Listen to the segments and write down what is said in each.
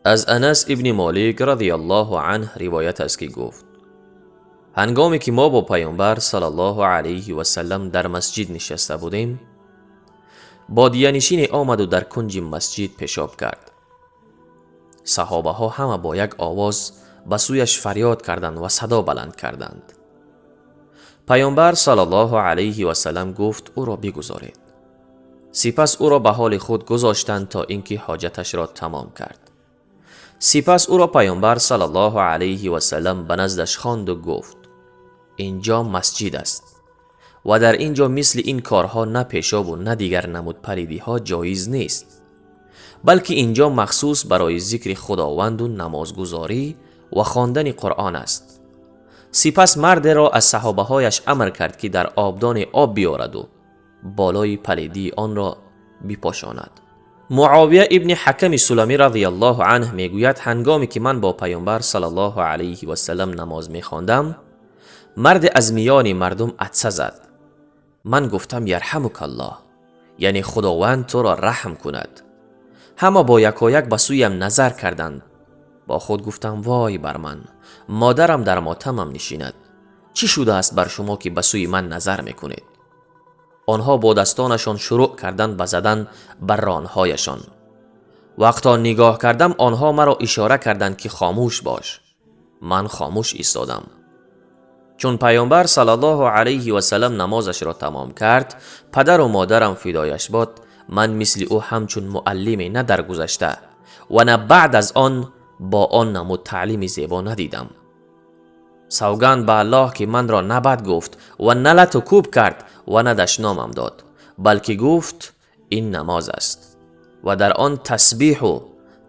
از انس ابن مالک رضی الله عنه روایت است که گفت هنگامی که ما با پیامبر صلی الله علیه و سلم در مسجد نشسته بودیم، بادیه‌نشین آمد و در کنج مسجد پیشاب کرد. صحابه ها همه با یک آواز به سویش فریاد کردند و صدا بلند کردند. پیامبر صلی الله علیه و سلم گفت او را بگذارید. سپس او را به حال خود گذاشتند تا اینکه حاجتش را تمام کرد. سپس او را پیامبر صلی الله علیه و سلم به نزدش خواند و گفت اینجا مسجد است و در اینجا مثل این کارها نه پیشاب و نه دیگر نمود پلیدی ها جایز نیست، بلکه اینجا مخصوص برای ذکر خداوند و نمازگزاری و خواندن قرآن است. سپس مرد را از صحابه هایش امر کرد که در آبدان آب بیارد و بالای پلیدی آن را بپاشاند. معاویه ابن حکم سلمی رضی الله عنه میگوید هنگامی که من با پیامبر صلی الله علیه و سلم نماز میخواندم، مرد از میان مردم عطسه زد. من گفتم یرحمک الله، یعنی خداوند تو را رحم کند. همه با یکایک به سویم نظر کردند. با خود گفتم وای بر من، مادرم در ماتمم نشیند. چی شده است بر شما که به سوی من نظر میکنید؟ آنها با دستانشان شروع کردند به زدن بر رانهایشان. وقتا نگاه کردم آنها مرا اشاره کردند که خاموش باش. من خاموش ایستادم. چون پیامبر صلی الله علیه و سلم نمازش را تمام کرد، پدر و مادرم فدایش باد، من مثل او همچون معلمی نه در گذشته و نه بعد از آن با آن نمود تعلیم زیبا ندیدم. سوگند به الله که من را نه بد گفت و نه لط و کوب کرد و نه دشنامم داد، بلکه گفت این نماز است و در آن تسبیح و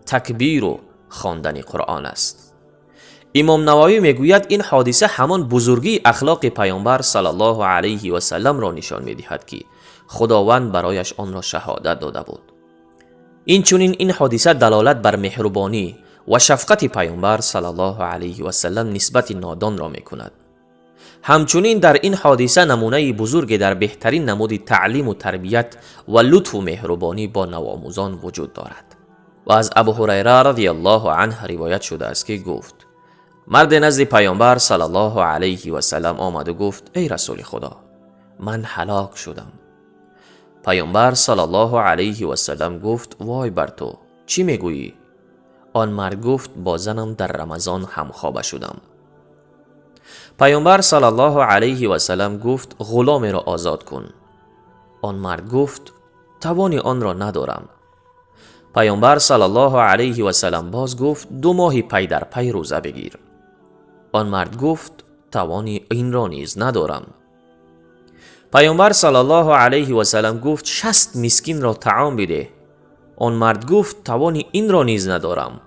تکبیر و خواندن قرآن است. امام نووی میگوید این حادثه همان بزرگی اخلاق پیامبر صلی الله علیه و سلم را نشان میدهد که خداوند برایش آن را شهادت داده بود. این حادثه دلالت بر مهربانی و شفقت پیامبر صلی الله علیه و سلم نسبت نادان را میکند. همچنین در این حادثه نمونه بزرگ در بهترین نمود تعلیم و تربیت و لطف و مهربانی با نوآموزان وجود دارد. و از ابو هریره رضی الله عنه روایت شده است که گفت مرد نزد پیامبر صلی الله علیه و سلم آمد و گفت ای رسول خدا، من هلاک شدم. پیامبر صلی الله علیه و سلم گفت وای بر تو، چی میگویی؟ آن مرد گفت با زنم در رمضان همخوابه شدم. پیامبر صلی الله علیه و سلم گفت غلام را آزاد کن. آن مرد گفت توانی آن را ندارم. پیامبر صلی الله علیه و سلم باز گفت 2 ماه پی در پی روزه بگیر. آن مرد گفت توانی این را نیز ندارم. پیامبر صلی الله علیه و سلم گفت 60 مسکین را طعام بده. آن مرد گفت توانی این را نیز ندارم.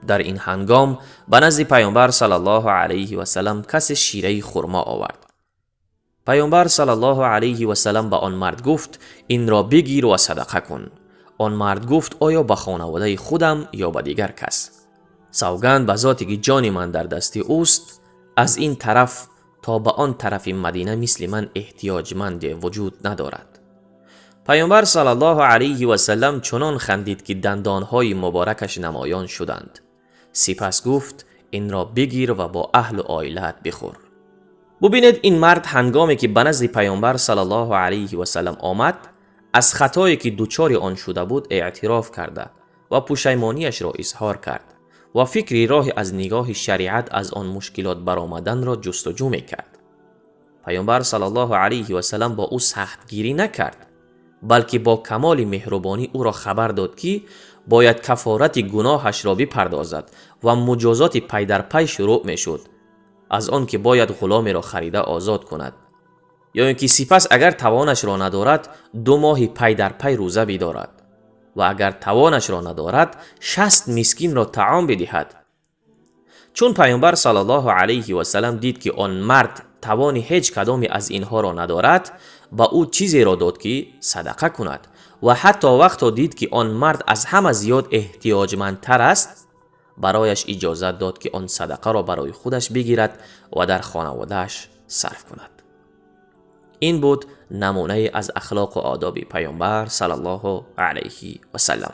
در این هنگام به نزد پیامبر صلی الله علیه و سلم کس شیره خرما آورد. پیامبر صلی الله علیه و سلم به آن مرد گفت این را بگیر و صدقه کن. آن مرد گفت آیا به خانواده خودم یا به دیگر کس؟ سوگند به ذاتی که جان من در دست اوست، از این طرف تا به آن طرف مدینه مثل من احتیاجمند وجود ندارد. پیامبر صلی الله علیه و سلم چنان خندید که دندانهای مبارکش نمایان شدند. سپس گفت این را بگیر و با اهل و عائلت بخور. ببینید این مرد هنگامی که به نزد پیامبر صلی الله علیه و سلم آمد، از خطایی که دوچار آن شده بود اعتراف کرده و پشیمانیش را اظهار کرد و فکری راه از نگاه شریعت از آن مشکلات برآمدن را جستجو میکرد. پیامبر صلی الله علیه و سلم با او سختگیری نکرد، بلکه با کمال مهربانی او را خبر داد که باید کفارت گناهش را بپردازد و مجازات پی در پی شروع میشد، از آن که باید غلامی را خریده آزاد کند، یا اینکه سپس اگر توانش را ندارد 2 ماه پی در پی روزه بدارد و اگر توانش را ندارد 60 مسکین را طعام بدهد. چون پیامبر صلی الله علیه و سلم دید که آن مرد توانی هیچ کدامی از اینها را ندارد، با او چیزی را داد که صدقه کند و حتی وقتا دید که آن مرد از همه زیاد احتیاجمندتر است، برایش اجازت داد که آن صدقه را برای خودش بگیرد و در خانوادهش صرف کند. این بود نمونه از اخلاق و آداب پیامبر صلی الله علیه و سلم.